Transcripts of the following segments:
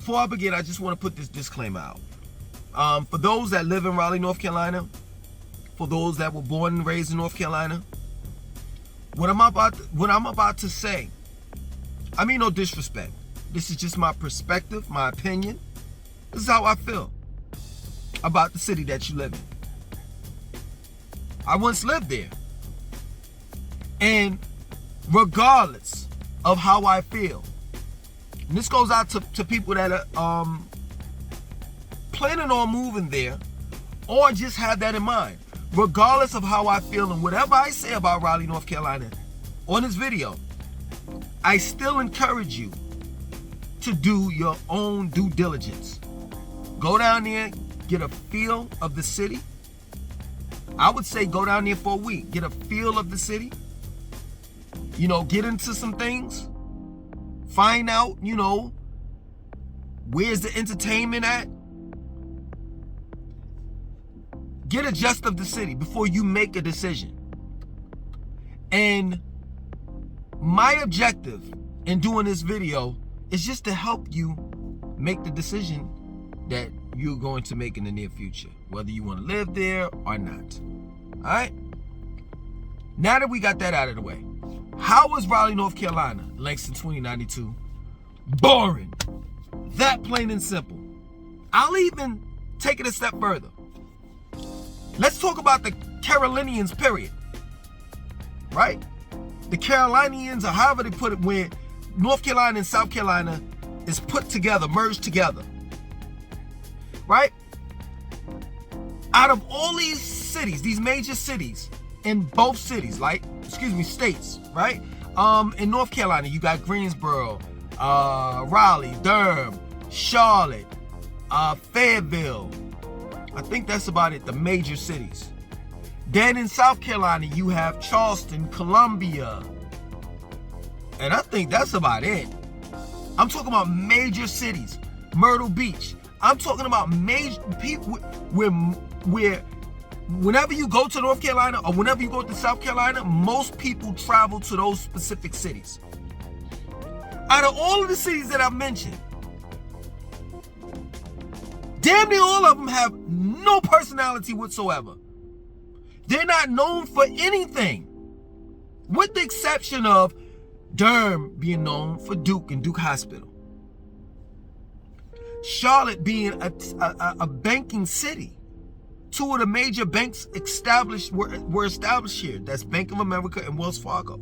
before I begin, I just want to put this disclaimer out. For those that live in Raleigh, North Carolina, for those that were born and raised in North Carolina, what I'm about to say, I mean no disrespect. This is just my perspective, my opinion. This is how I feel about the city that you live in. I once lived there. And regardless of how I feel, and this goes out to people that are planning on moving there or just have that in mind. Regardless of how I feel and whatever I say about Raleigh, North Carolina on this video, I still encourage you to do your own due diligence. Go down there, get a feel of the city. I would say go down there for a week, get a feel of the city. Get into some things. Find out, where's the entertainment at. Get a gist of the city before you make a decision. And my objective in doing this video is just to help you make the decision that you're going to make in the near future, whether you want to live there or not. All right? Now that we got that out of the way, how was Raleigh, North Carolina, Langston 2092? Boring. That plain and simple. I'll even take it a step further. Let's talk about the Carolinians, period. Right? The Carolinians, or however they put it, where North Carolina and South Carolina is put together, merged together. Right? Out of all these cities, these major cities, in both cities, states, right? In North Carolina, you got Greensboro, Raleigh, Durham, Charlotte, Fayetteville. I think that's about it, the major cities. Then in South Carolina, you have Charleston, Columbia. And I think that's about it. I'm talking about major cities. Myrtle Beach. I'm talking about major people where whenever you go to North Carolina or whenever you go to South Carolina, most people travel to those specific cities. Out of all of the cities that I've mentioned, damn near all of them have no personality whatsoever. They're not known for anything, with the exception of Durham being known for Duke and Duke Hospital. Charlotte being a banking city. Two of the major banks were established here. That's Bank of America and Wells Fargo.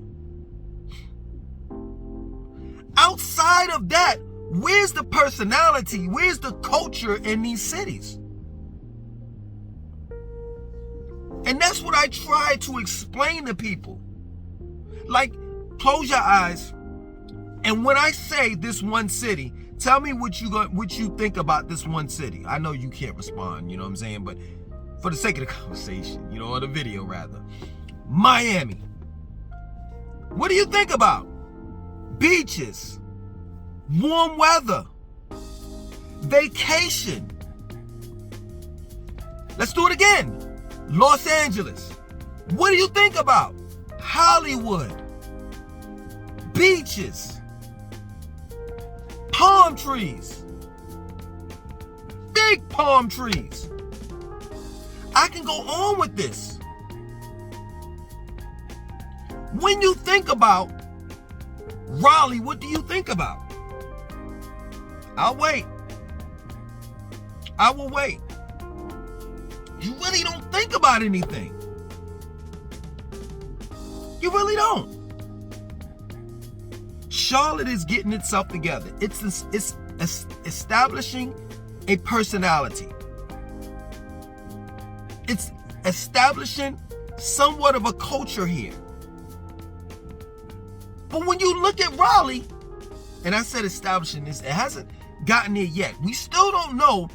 Outside of that, where's the personality? Where's the culture in these cities? And that's what I try to explain to people. Like, close your eyes, and when I say this one city, tell me what you think about this one city. I know you can't respond, you know what I'm saying, but for the sake of the conversation, or the video rather. Miami. What do you think about? Beaches, warm weather, vacation. Let's do it again. Los Angeles. What do you think about? Hollywood, beaches, palm trees, big palm trees. I can go on with this. When you think about Raleigh, what do you think about? I'll wait. I will wait. You really don't think about anything. You really don't. Charlotte is getting itself together. It's establishing a personality. It's establishing somewhat of a culture here. But when you look at Raleigh, and I said establishing this, it hasn't gotten there yet. We still don't know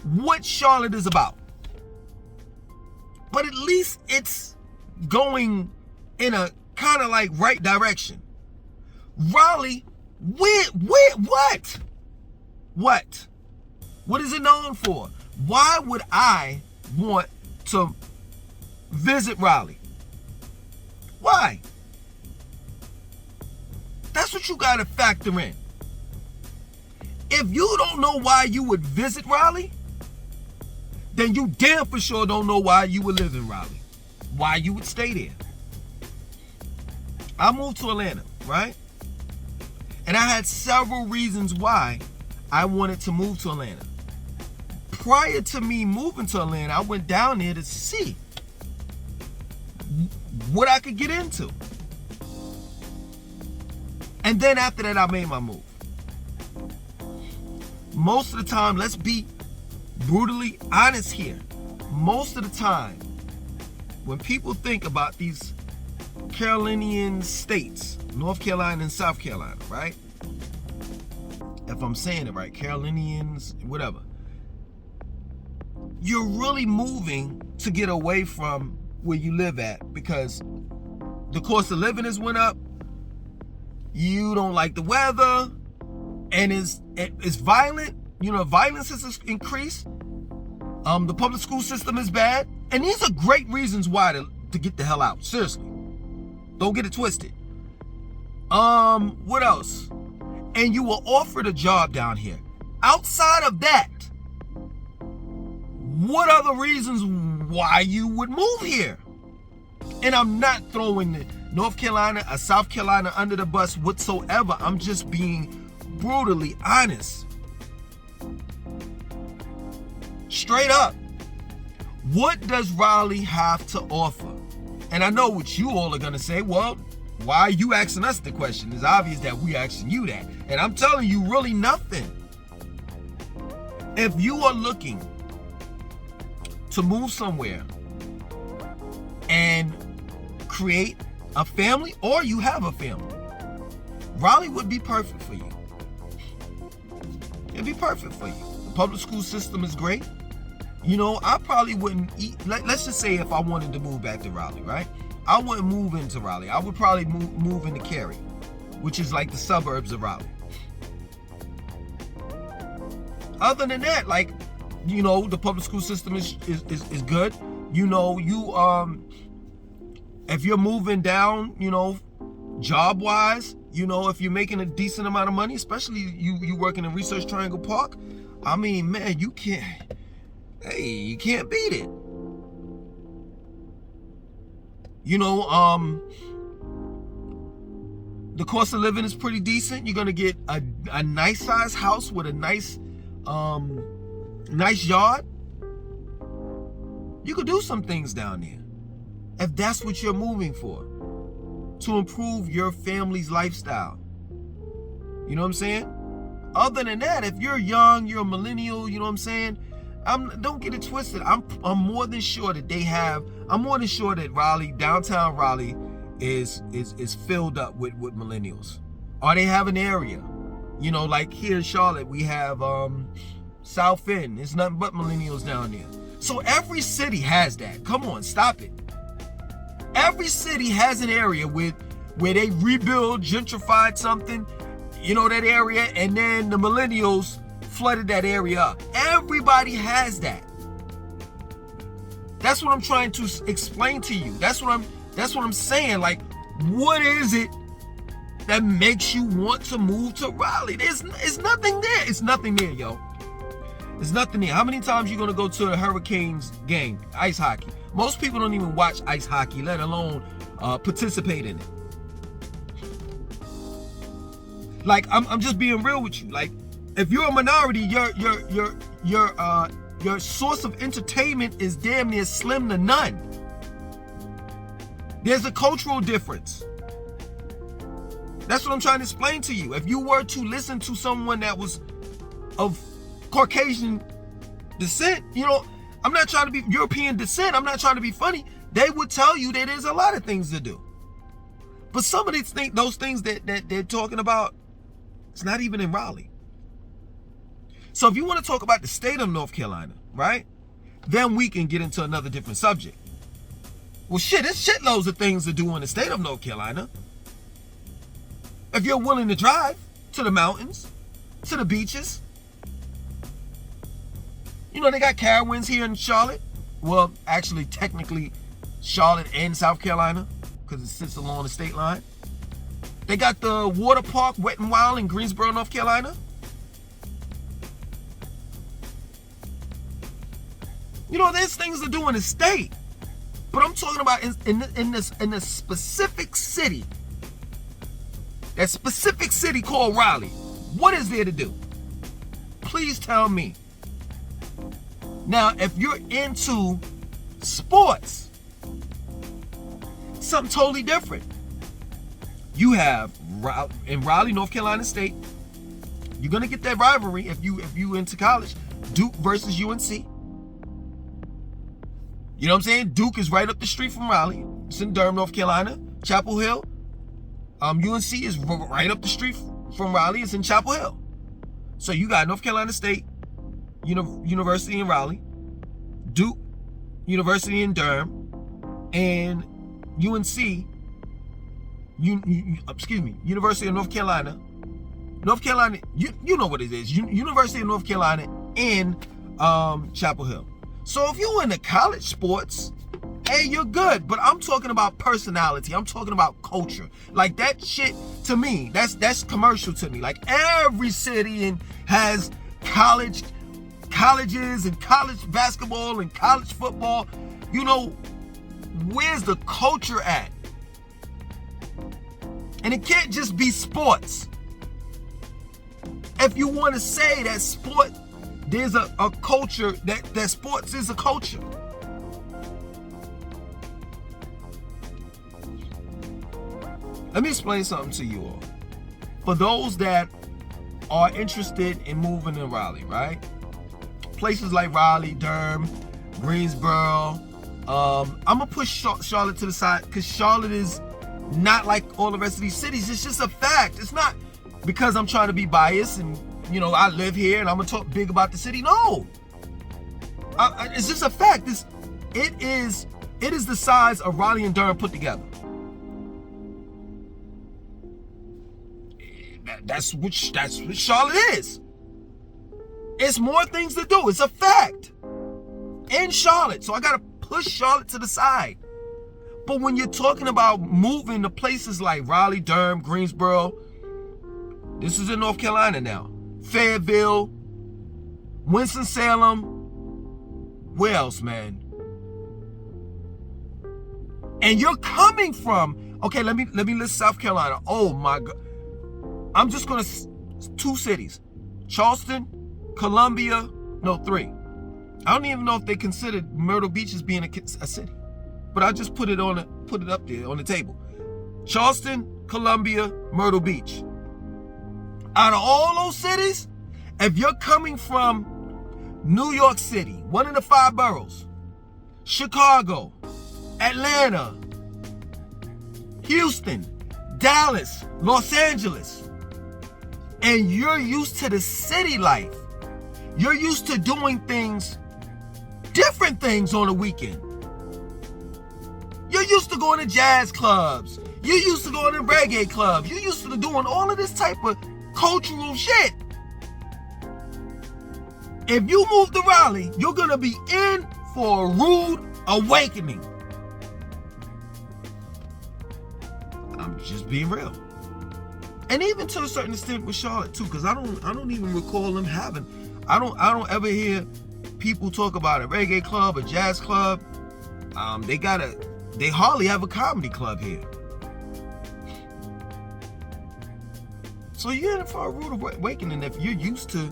what Charlotte is about. But at least it's going in a kind of like right direction. Raleigh, what? What is it known for? Why would I want to visit Raleigh? Why? That's what you got to factor in. If you don't know why you would visit Raleigh, then you damn for sure don't know why you would live in Raleigh, why you would stay there. I moved to Atlanta, right? And I had several reasons why I wanted to move to Atlanta. Prior to me moving to Atlanta, I went down there to see what I could get into. And then after that, I made my move. Most of the time, let's be brutally honest here. Most of the time, when people think about these Carolinian states, North Carolina and South Carolina, right? If I'm saying it right, Carolinians, whatever. You're really moving to get away from where you live at because the cost of living has went up. You don't like the weather, and it's violent. You know, violence has increased. The public school system is bad, and these are great reasons why to get the hell out. Seriously, don't get it twisted. What else? And you were offered a job down here. Outside of that, what other reasons why you would move here? And I'm not throwing North Carolina or South Carolina under the bus whatsoever. I'm just being brutally honest. Straight up. What does Raleigh have to offer? And I know what you all are going to say. Well, why are you asking us the question? It's obvious that we're asking you that. And I'm telling you, really nothing. If you are looking to move somewhere and create a family, or you have a family, Raleigh would be perfect for you. It'd be perfect for you. The public school system is great. You know, I probably wouldn't let's just say if I wanted to move back to Raleigh, right? I wouldn't move into Raleigh. I would probably move into Cary, which is like the suburbs of Raleigh. Other than that, like, you know, the public school system is good. You know, if you're moving down, you know, job wise, you know, if you're making a decent amount of money, especially you working in Research Triangle Park, I mean, man, you can't beat it. You know, the cost of living is pretty decent. You're gonna get a nice size house with a nice yard. You could do some things down there if that's what you're moving for, to improve your family's lifestyle. You know what I'm saying? Other than that, if you're young, you're a millennial, you know what I'm saying? Don't get it twisted. I'm more than sure that I'm more than sure that Raleigh, downtown Raleigh, is filled up with millennials. Or they have an area. You know, like here in Charlotte, we have South End. It's nothing but millennials down there. So every city has that. Come on, stop it. Every city has an area where they rebuild, gentrified something, you know, that area, and then the millennials flooded that area up. Everybody has that. That's what I'm trying to explain to you. That's what I'm saying. Like, what is it that makes you want to move to Raleigh? It's nothing there. It's nothing there, yo. There's nothing there. How many times you gonna go to a Hurricanes game, ice hockey? Most people don't even watch ice hockey, let alone participate in it. Like, I'm just being real with you. Like, if you're a minority, your source of entertainment is damn near slim to none. There's a cultural difference. That's what I'm trying to explain to you. If you were to listen to someone that was of Caucasian descent, you know, I'm not trying to be European descent, I'm not trying to be funny, they would tell you that there's a lot of things to do. But some of those things that they're talking about, it's not even in Raleigh. So if you want to talk about the state of North Carolina, right, then we can get into another different subject. Well, shit, there's shitloads of things to do in the state of North Carolina. If you're willing to drive to the mountains, to the beaches. You know, they got Carowinds here in Charlotte. Well, actually, technically, Charlotte and South Carolina, because it sits along the state line. They got the water park, Wet and Wild, in Greensboro, North Carolina. There's things to do in the state. But I'm talking about in a specific city. That specific city called Raleigh. What is there to do? Please tell me. Now, if you're into sports, something totally different. You have in Raleigh, North Carolina State. You're gonna get that rivalry if you into college. Duke versus UNC. You know what I'm saying? Duke is right up the street from Raleigh. It's in Durham, North Carolina. Chapel Hill. UNC is right up the street from Raleigh. It's in Chapel Hill. So you got North Carolina State University in Raleigh, Duke University in Durham, and UNC. University of North Carolina. North Carolina, you know what it is. University of North Carolina in Chapel Hill. So if you're into college sports, hey, you're good. But I'm talking about personality. I'm talking about culture. Like that shit to me, that's commercial to me. Like every city has colleges and college basketball and college football. Where's the culture at? And it can't just be sports. If you want to say that sport, there's a culture, that sports is a culture. Let me explain something to you all. For those that are interested in moving in Raleigh, right? Places like Raleigh, Durham, Greensboro. I'm going to push Charlotte to the side because Charlotte is not like all the rest of these cities. It's just a fact. It's not because I'm trying to be biased and, I live here and I'm going to talk big about the city. No. It's just a fact. It is the size of Raleigh and Durham put together. That's what Charlotte is. It's more things to do. It's a fact. In Charlotte. So I got to push Charlotte to the side. But when you're talking about moving to places like Raleigh, Durham, Greensboro, this is in North Carolina now. Fayetteville, Winston-Salem, where else, man? And you're coming from, okay, let me list South Carolina. Oh my God. I'm just gonna, 2 cities. Charleston, Columbia, no, 3. I don't even know if they considered Myrtle Beach as being a city. But I just put it up there on the table. Charleston, Columbia, Myrtle Beach. Out of all those cities, if you're coming from New York City, one of the 5 boroughs, Chicago, Atlanta, Houston, Dallas, Los Angeles, and you're used to the city life, you're used to doing things, different things on the weekend. You're used to going to jazz clubs. You're used to going to reggae clubs. You're used to doing all of this type of cultural shit. If you move to Raleigh, you're going to be in for a rude awakening. I'm just being real. And even to a certain extent with Charlotte too, because I don't even recall them having, I don't ever hear people talk about a reggae club, a jazz club. They hardly have a comedy club here. So you're in for a rude awakening if you're used to,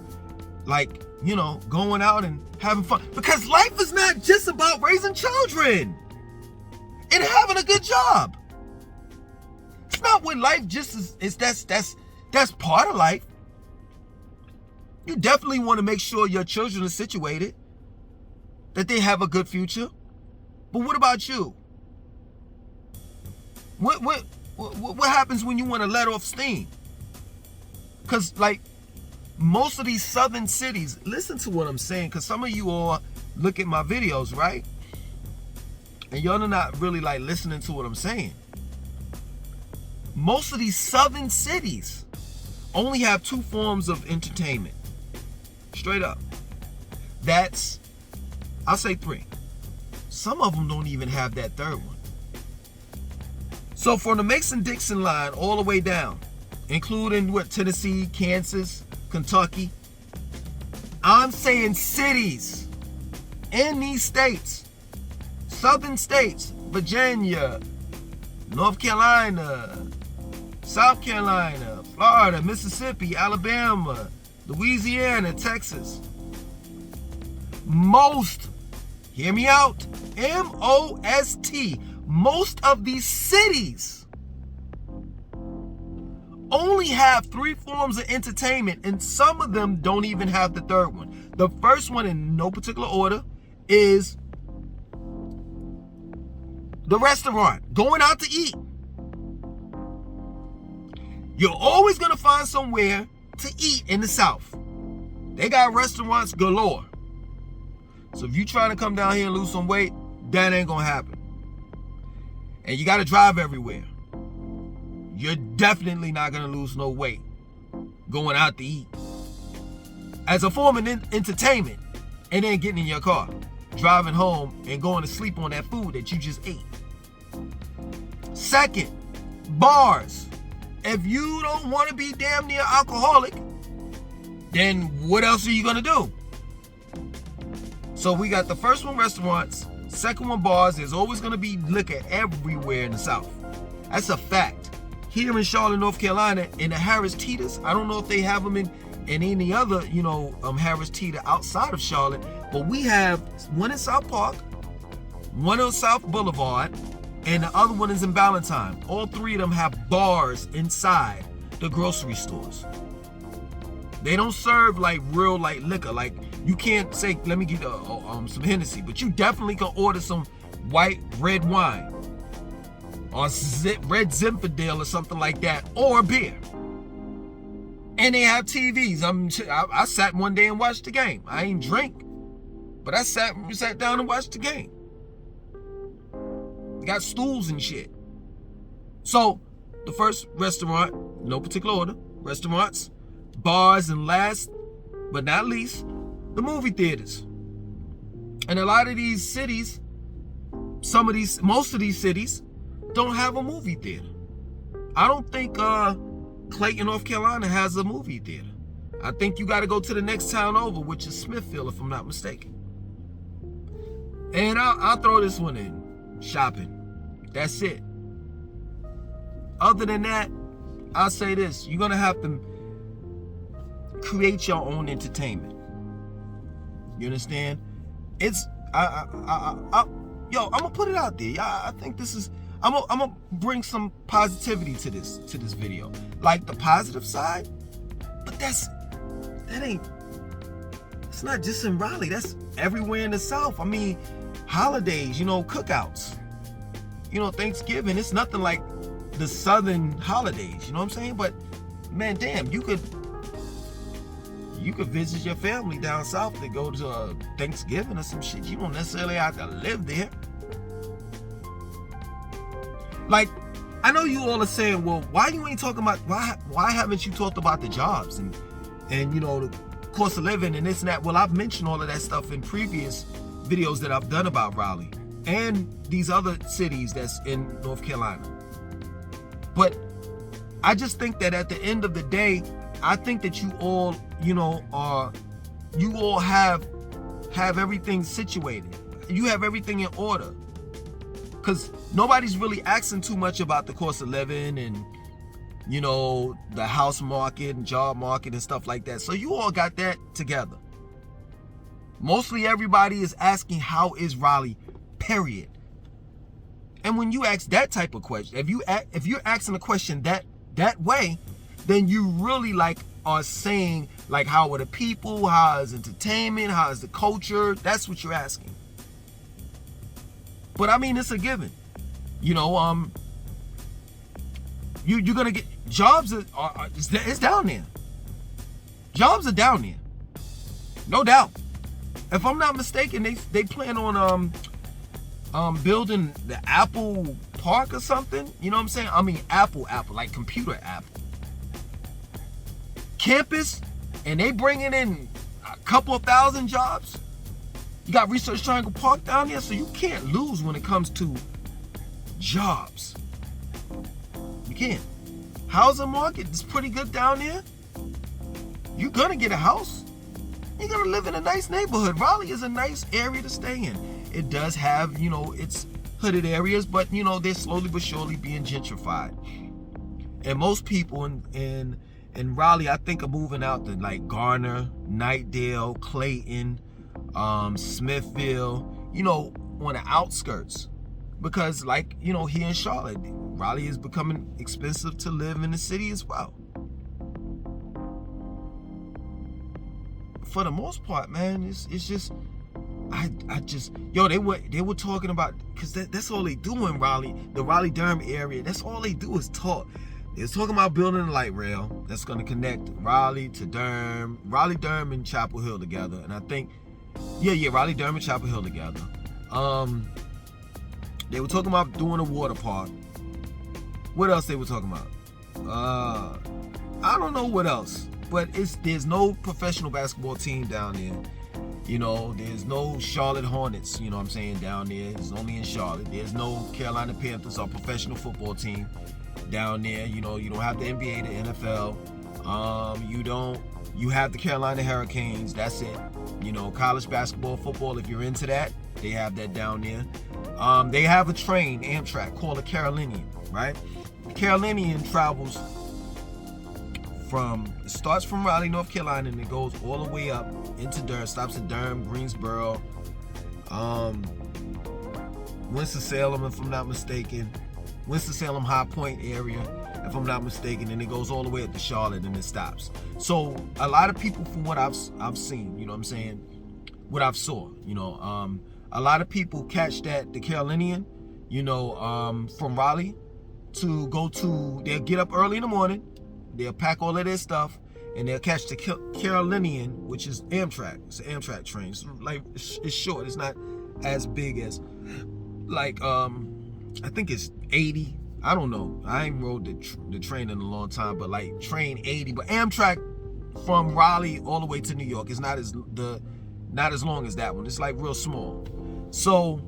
going out and having fun. Because life is not just about raising children and having a good job. It's not what life just is. That's part of life. You definitely want to make sure your children are situated, that they have a good future. But what about you? What happens when you want to let off steam? Because most of these southern cities, listen to what I'm saying, because some of you all look at my videos, right? And y'all are not really listening to what I'm saying. Most of these southern cities only have 2 forms of entertainment. Straight up. I'll say 3. Some of them don't even have that 3rd one. So from the Mason-Dixon line all the way down, including Tennessee, Kansas, Kentucky, I'm saying cities. in these states, southern states, Virginia, North Carolina, South Carolina, Florida, Mississippi, Alabama, Louisiana, Texas. Most, hear me out, M-O-S-T, most of these cities only have 3 forms of entertainment, and some of them don't even have the third one. The first one, in no particular order, is the restaurant, going out to eat. You're always going to find somewhere to eat in the South. They got restaurants galore. So if you're trying to come down here and lose some weight, that ain't going to happen. And you got to drive everywhere. You're definitely not going to lose no weight going out to eat. As a form of entertainment, and then getting in your car, driving home, and going to sleep on that food that you just ate. Second, bars. If you don't want to be damn near alcoholic, then what else are you going to do? So we got the first one, restaurants. Second one, bars. There's always going to be liquor everywhere in the South. That's a fact. Here in Charlotte, North Carolina, in the Harris Teeters, I don't know if they have them in any other, Harris Teeter outside of Charlotte, but we have one in South Park, one on South Boulevard, and the other one is in Ballantyne. All 3 of them have bars inside the grocery stores. They don't serve real liquor. Like, you can't say, let me get some Hennessy, but you definitely can order some white red wine or red Zinfandel or something like that, or beer. And they have TVs. I sat one day and watched the game. I ain't drink, but I sat down and watched the game. They got stools and shit. So the first, restaurant, no particular order, restaurants, bars, and last but not least, the movie theaters. And a lot of these cities, most of these cities don't have a movie theater. I don't think Clayton, North Carolina has a movie theater. I think you got to go to the next town over, which is Smithfield, if I'm not mistaken. And I'll throw this one in. Shopping. That's it. Other than that, I'll say this. You're going to have to create your own entertainment. You understand? It's, I'm going to put it out there. I think this is, I'm gonna bring some positivity to this video, like the positive side. But it's not just in Raleigh. That's everywhere in the South. I mean, holidays, cookouts, Thanksgiving. It's nothing like the Southern holidays. You know what I'm saying? But man, damn, you could visit your family down south to go to Thanksgiving or some shit. You don't necessarily have to live there. Like, I know you all are saying, well, why you ain't talking about, why haven't you talked about the jobs and the cost of living and this and that? Well, I've mentioned all of that stuff in previous videos that I've done about Raleigh and these other cities that's in North Carolina. But I just think that at the end of the day, I think that you all, you all have everything situated. You have everything in order. Because nobody's really asking too much about the cost of living and, the house market and job market and stuff like that. So you all got that together. Mostly everybody is asking, how is Raleigh, period. And when you ask that type of question, if you're asking a question that way, then you really are saying, how are the people, how is entertainment, how is the culture? That's what you're asking. But I mean, it's a given. You're gonna get jobs. It's down there. Jobs are down there, no doubt. If I'm not mistaken, they plan on building the Apple Park or something. You know what I'm saying? I mean, Apple, like computer Apple campus, and they bringing in a couple of thousand jobs. You got Research Triangle Park down there, so you can't lose when it comes to jobs. You can't. Housing market is pretty good down there. You're gonna get a house. you're gonna live in a nice neighborhood. Raleigh is a nice area to stay in. It does have, its hooded areas, but they're slowly but surely being gentrified. And most people in Raleigh, I think, are moving out to like Garner, Knightdale, Clayton, Smithville, on the outskirts. Because here in Charlotte, Raleigh is becoming expensive to live in the city as well. For the most part, man, it's just, they were talking about, because that's all they do in Raleigh, the Raleigh-Durham area. That's all they do is talk. They was talking about building a light rail that's going to connect Raleigh to Durham, Raleigh-Durham and Chapel Hill together. And I think, Raleigh-Durham and Chapel Hill together. They were talking about doing a water park. What else they were talking about? I don't know what else. But there's no professional basketball team down there. There's no Charlotte Hornets, down there. It's only in Charlotte. There's no Carolina Panthers or professional football team down there. You don't have the NBA, the NFL. You have the Carolina Hurricanes. That's it. College basketball, football, if you're into that, they have that down there. They have a train, Amtrak, called a Carolinian, right? The Carolinian travels it starts from Raleigh, North Carolina, and it goes all the way up into Durham, stops at Durham, Greensboro, Winston-Salem, if I'm not mistaken, Winston-Salem High Point area, if I'm not mistaken, and it goes all the way up to Charlotte and it stops. So a lot of people, from what I've seen, what I've saw, a lot of people catch the Carolinian, from Raleigh they'll get up early in the morning. They'll pack all of their stuff and they'll catch the Carolinian, which is Amtrak. It's an Amtrak train. It's short. It's not as big as I think it's 80. I don't know. I ain't rode the train in a long time, but train 80. But Amtrak from Raleigh all the way to New York is not as long as that one. It's real small. So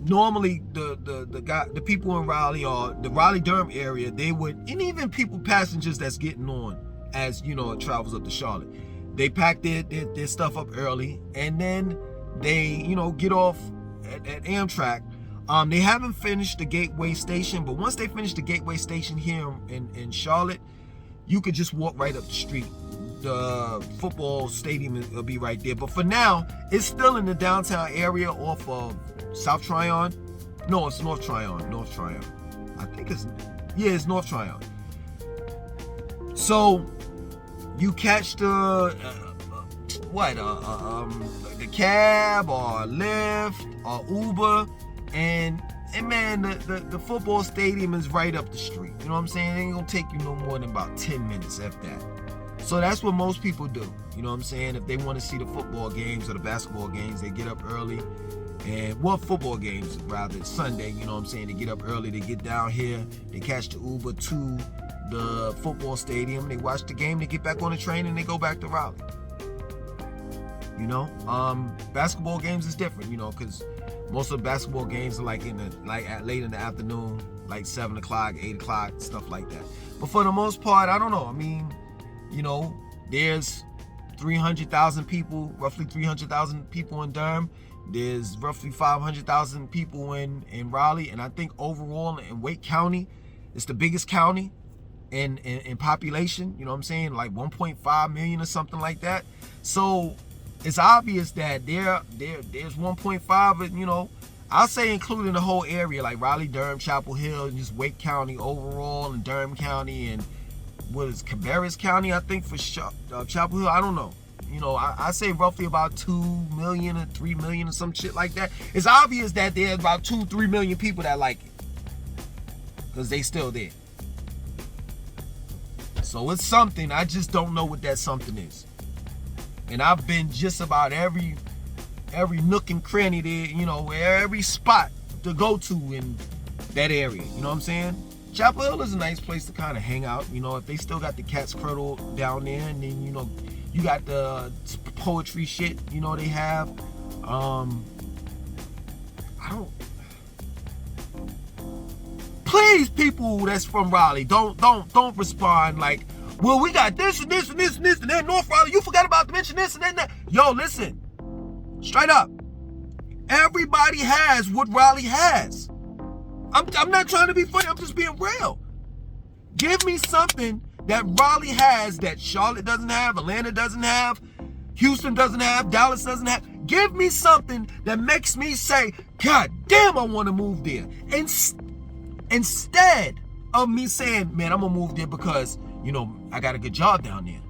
normally the people in Raleigh or the Raleigh-Durham area, they would, and even passengers that's getting on as it travels up to Charlotte, they pack their stuff up early and then they get off at Amtrak. They haven't finished the Gateway Station, but once they finish the Gateway Station here in Charlotte, you could just walk right up the street. The football stadium will be right there. But for now, it's still in the downtown area off of South Tryon. No, it's North Tryon. North Tryon. I think it's North Tryon. So you catch the cab or Lyft or Uber, and man, the football stadium is right up the street. You know what I'm saying? It ain't gonna take you no more than about 10 minutes, if that. So that's what most people do. You know what I'm saying? If they want to see the football games or the basketball games, they get up early. And football games, rather, Sunday, you know what I'm saying? They get up early, they get down here, they catch the Uber to the football stadium, they watch the game, they get back on the train, and they go back to Raleigh. Basketball games is different, because most of the basketball games are late in the afternoon, 7 o'clock, 8 o'clock, stuff like that. But for the most part, I don't know. I mean, there's 300,000 people, roughly 300,000 people in Durham. There's roughly 500,000 people in Raleigh, and I think overall in Wake County, it's the biggest county in population. You know what I'm saying? 1.5 million or something like that. So it's obvious that there's 1.5. I'll say including the whole area, like Raleigh, Durham, Chapel Hill, and just Wake County overall, and Durham County, and what is Cabarrus County, I think, for Chapel Hill. I don't know. I say roughly about 2 million or 3 million or some shit like that. It's obvious that there's about 2-3 million people that like it, because they still there. So it's something. I just don't know what that something is. And I've been just about every nook and cranny there, every spot to go to in that area. You know what I'm saying? Chapel Hill is a nice place to kind of hang out. If they still got the Cat's Cradle down there, and then you got the poetry shit, they have. Please, people that's from Raleigh, don't respond like, Well, we got this and this and this and this, and then North Raleigh, you forgot about to mention this and then that. Yo, listen, straight up. Everybody has what Raleigh has. I'm not trying to be funny, I'm just being real. Give me something that Raleigh has that Charlotte doesn't have, Atlanta doesn't have, Houston doesn't have, Dallas doesn't have. Give me something that makes me say, God damn, I want to move there. Instead of me saying, man, I'm going to move there because, you know, I got a good job down there.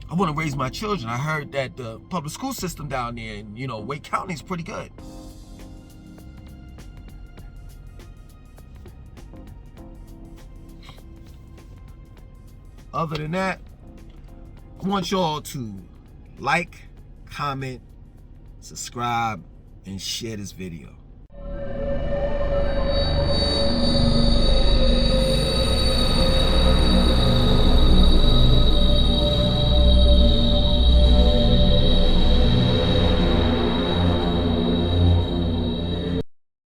I want to raise my children. I heard that the public school system down there in, you know, Wake County is pretty good. Other than that, I want y'all to like, comment, subscribe, and share this video.